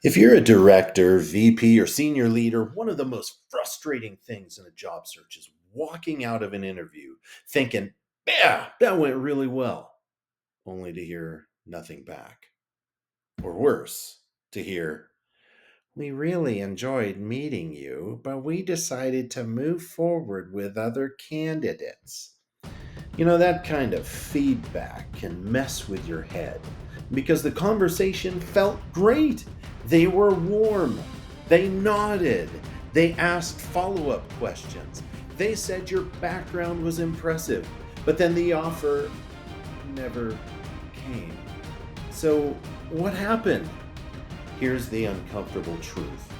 If you're a director, VP, or senior leader, one of the most frustrating things in a job search is walking out of an interview thinking, yeah, that went really well, only to hear nothing back. Or worse, to hear, we really enjoyed meeting you, but we decided to move forward with other candidates. That kind of feedback can mess with your head because the conversation felt great. They were warm. They nodded. They asked follow up questions. They said your background was impressive, but then the offer never came. So, what happened? Here's the uncomfortable truth.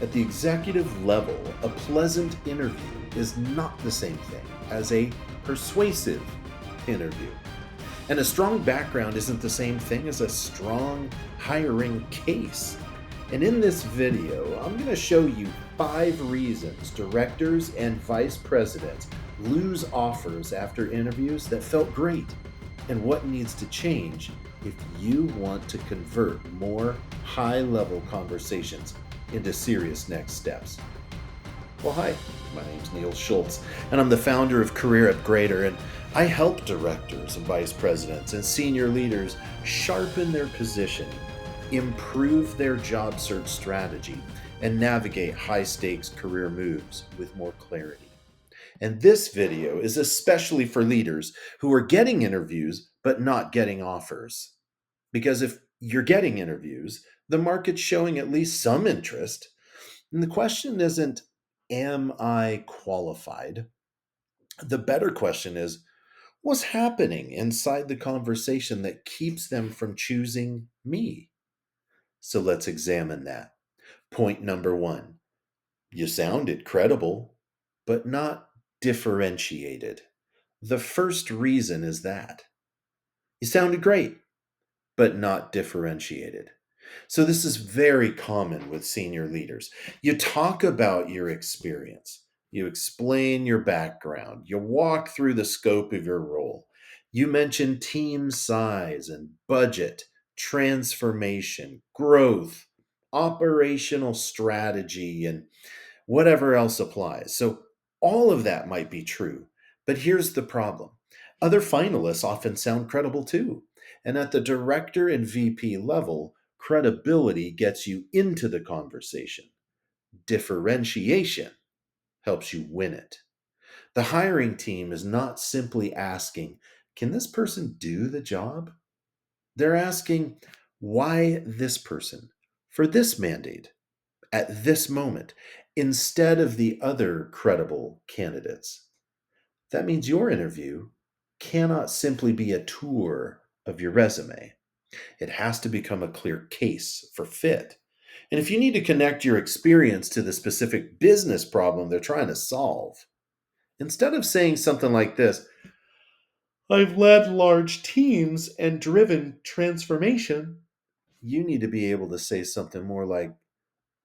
At the executive level, a pleasant interview is not the same thing as a persuasive interview. And a strong background isn't the same thing as a strong hiring case. And in this video, I'm going to show you 5 reasons directors and vice presidents lose offers after interviews that felt great, and what needs to change if you want to convert more high-level conversations into serious next steps. Well, hi, my name's Neil Schultz, and I'm the founder of Career Upgrader, and I help directors and vice presidents and senior leaders sharpen their position, improve their job search strategy, and navigate high-stakes career moves with more clarity. And this video is especially for leaders who are getting interviews but not getting offers. Because if you're getting interviews, the market's showing at least some interest. And the question isn't, am I qualified? The better question is, what's happening inside the conversation that keeps them from choosing me? So let's examine that. Point number 1, you sounded credible, but not differentiated. The first reason is that you sounded great, but not differentiated. So, this is very common with senior leaders. You talk about your experience, you explain your background, you walk through the scope of your role, you mention team size and budget, transformation, growth, operational strategy, and whatever else applies. So, all of that might be true. But here's the problem: other finalists often sound credible too. And at the director and VP level, credibility gets you into the conversation. Differentiation helps you win it. The hiring team is not simply asking, can this person do the job? They're asking, why this person for this mandate at this moment instead of the other credible candidates? That means your interview cannot simply be a tour of your resume. It has to become a clear case for fit. And if you need to connect your experience to the specific business problem they're trying to solve, instead of saying something like this, I've led large teams and driven transformation, you need to be able to say something more like,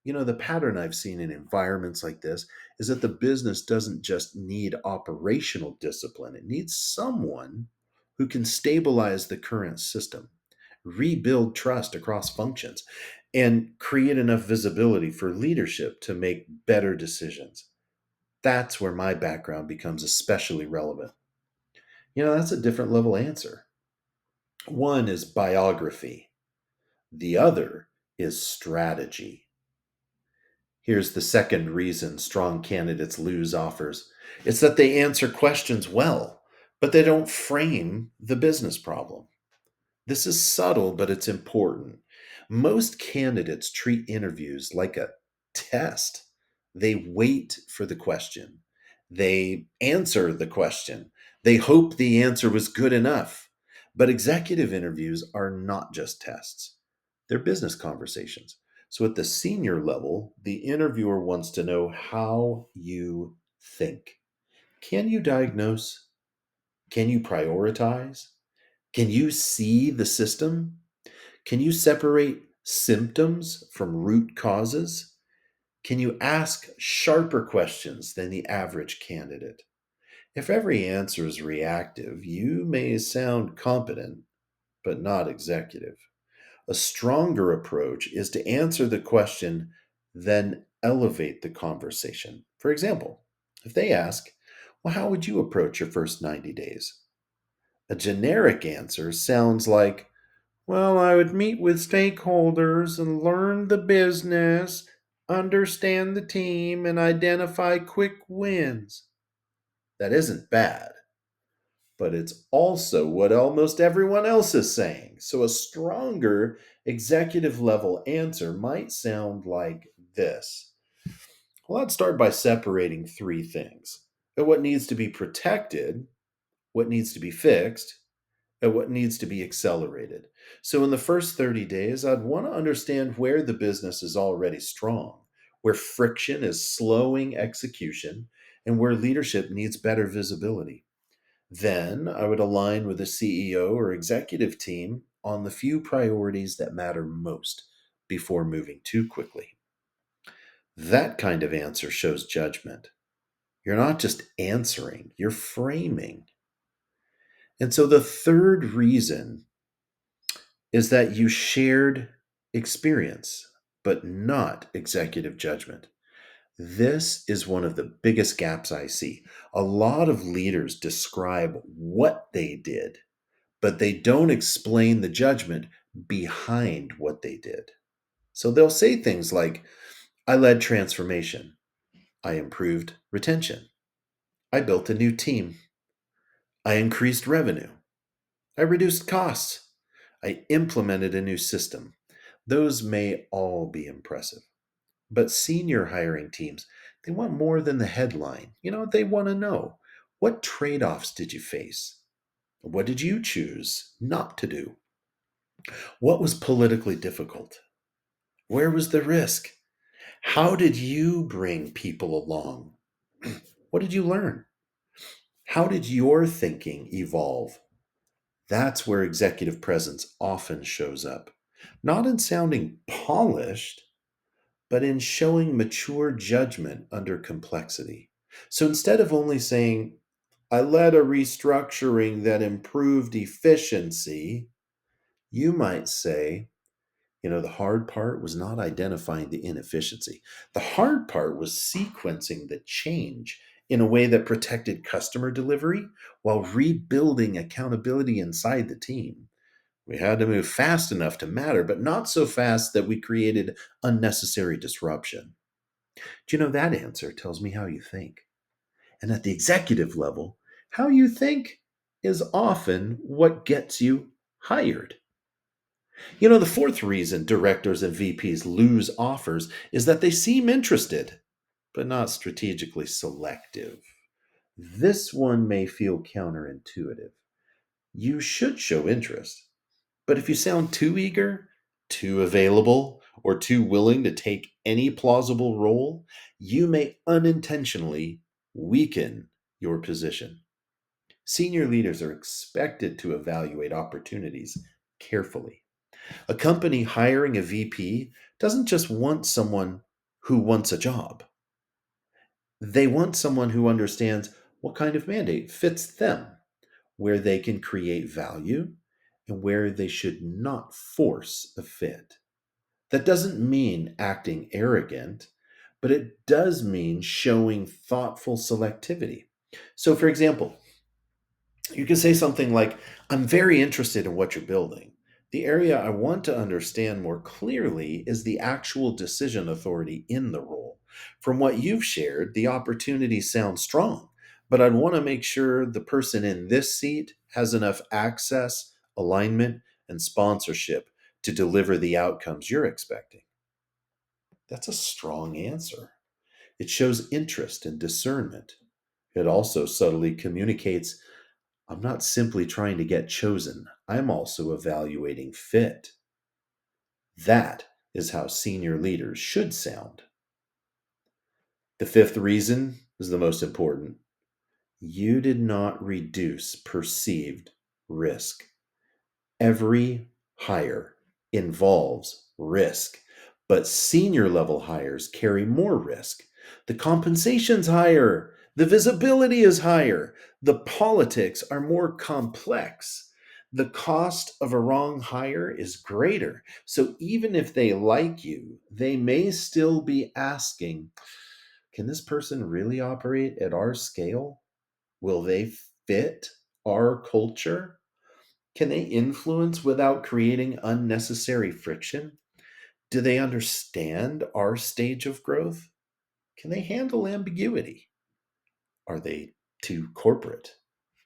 the pattern I've seen in environments like this is that the business doesn't just need operational discipline, it needs someone who can stabilize the current system, rebuild trust across functions, and create enough visibility for leadership to make better decisions. That's where my background becomes especially relevant. That's a different level answer. One is biography, the other is strategy. Here's the second reason strong candidates lose offers: it's that they answer questions well, but they don't frame the business problem. This is subtle, but it's important. Most candidates treat interviews like a test. They wait for the question, they answer the question, they hope the answer was good enough. But executive interviews are not just tests, they're business conversations. So at the senior level, the interviewer wants to know how you think. Can you diagnose? Can you prioritize? Can you see the system? Can you separate symptoms from root causes? Can you ask sharper questions than the average candidate? If every answer is reactive, you may sound competent, but not executive. A stronger approach is to answer the question, then elevate the conversation. For example, if they ask, well, how would you approach your first 90 days? A generic answer sounds like, well, I would meet with stakeholders and learn the business, understand the team, and identify quick wins. That isn't bad, but it's also what almost everyone else is saying. So a stronger executive level answer might sound like this. Well, let's start by separating three things: what needs to be protected, what needs to be fixed, and what needs to be accelerated. So, in the first 30 days, I'd want to understand where the business is already strong, where friction is slowing execution, and where leadership needs better visibility. Then I would align with the CEO or executive team on the few priorities that matter most before moving too quickly. That kind of answer shows judgment. You're not just answering, you're framing. And so the third reason is that you shared experience, but not executive judgment. This is one of the biggest gaps I see. A lot of leaders describe what they did, but they don't explain the judgment behind what they did. So they'll say things like, I led transformation, I improved retention, I built a new team, I increased revenue, I reduced costs, I implemented a new system. Those may all be impressive. But senior hiring teams, they want more than the headline. They want to know, what trade offs did you face? What did you choose not to do? What was politically difficult? Where was the risk? How did you bring people along? What did you learn? How did your thinking evolve? That's where executive presence often shows up. Not in sounding polished, but in showing mature judgment under complexity. So instead of only saying, I led a restructuring that improved efficiency, you might say, the hard part was not identifying the inefficiency. The hard part was sequencing the change in a way that protected customer delivery while rebuilding accountability inside the team. We had to move fast enough to matter, but not so fast that we created unnecessary disruption. Do you know that answer tells me how you think? And at the executive level, how you think is often what gets you hired. The fourth reason directors and VPs lose offers is that they seem interested, but not strategically selective. This one may feel counterintuitive. You should show interest, but if you sound too eager, too available, or too willing to take any plausible role, you may unintentionally weaken your position. Senior leaders are expected to evaluate opportunities carefully. A company hiring a VP doesn't just want someone who wants a job. They want someone who understands what kind of mandate fits them, where they can create value, and where they should not force a fit. That doesn't mean acting arrogant, but it does mean showing thoughtful selectivity. So, for example, you can say something like, I'm very interested in what you're building. The area I want to understand more clearly is the actual decision authority in the role. From what you've shared, the opportunity sounds strong, but I'd want to make sure the person in this seat has enough access, alignment, and sponsorship to deliver the outcomes you're expecting. That's a strong answer. It shows interest and discernment. It also subtly communicates, I'm not simply trying to get chosen, I'm also evaluating fit. That is how senior leaders should sound. The fifth reason is the most important. You did not reduce perceived risk. Every hire involves risk, but senior level hires carry more risk. The compensation's higher, the visibility is higher, the politics are more complex. The cost of a wrong hire is greater. So even if they like you, they may still be asking, can this person really operate at our scale? Will they fit our culture? Can they influence without creating unnecessary friction? Do they understand our stage of growth? Can they handle ambiguity? Are they too corporate,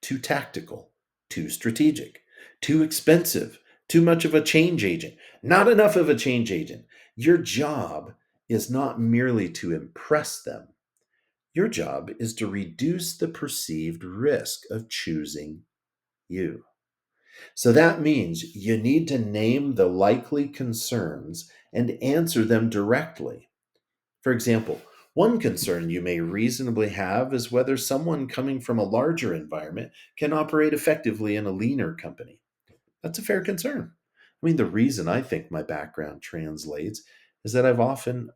too tactical, too strategic, too expensive, too much of a change agent, not enough of a change agent? Your job is not merely to impress them. Your job is to reduce the perceived risk of choosing you. So that means you need to name the likely concerns and answer them directly. For example, one concern you may reasonably have is whether someone coming from a larger environment can operate effectively in a leaner company. That's a fair concern. I mean, the reason I think my background translates is that I've often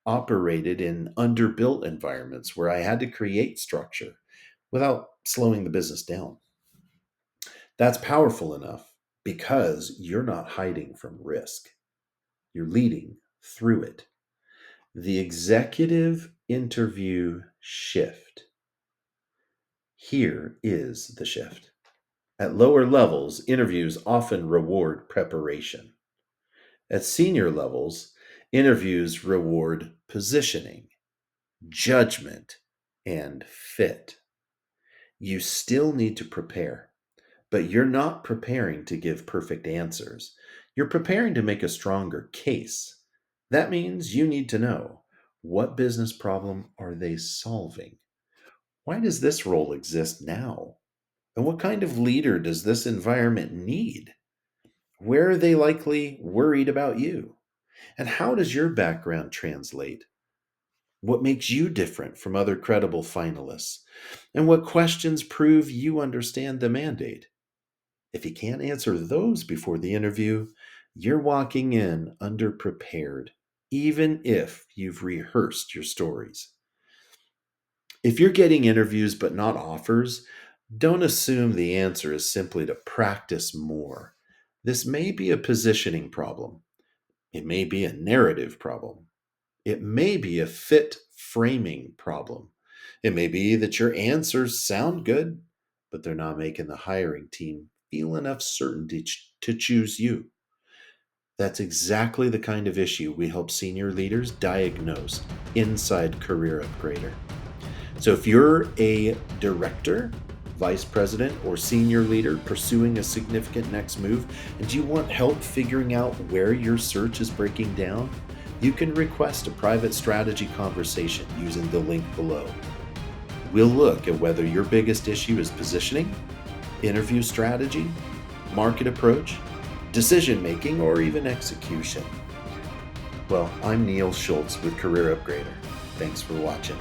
operated in underbuilt environments where I had to create structure without slowing the business down. That's powerful enough because you're not hiding from risk, you're leading through it. The executive interview shift. Here is the shift. At lower levels, interviews often reward preparation. At senior levels, interviews reward positioning, judgment, and fit. You still need to prepare, but you're not preparing to give perfect answers. You're preparing to make a stronger case. That means you need to know, what business problem are they solving? Why does this role exist now? And what kind of leader does this environment need? Where are they likely worried about you? And how does your background translate? What makes you different from other credible finalists? And what questions prove you understand the mandate? If you can't answer those before the interview, you're walking in underprepared, even if you've rehearsed your stories. If you're getting interviews but not offers, don't assume the answer is simply to practice more. This may be a positioning problem. It may be a narrative problem. It may be a fit framing problem. It may be that your answers sound good, but they're not making the hiring team feel enough certainty to choose you. That's exactly the kind of issue we help senior leaders diagnose inside Career Upgrader. So if you're a director, vice president, or senior leader pursuing a significant next move, and you want help figuring out where your search is breaking down, you can request a private strategy conversation using the link below. We'll look at whether your biggest issue is positioning, interview strategy, market approach, decision making, or even execution. Well, I'm Neil Schultz with Career Upgrader. Thanks for watching.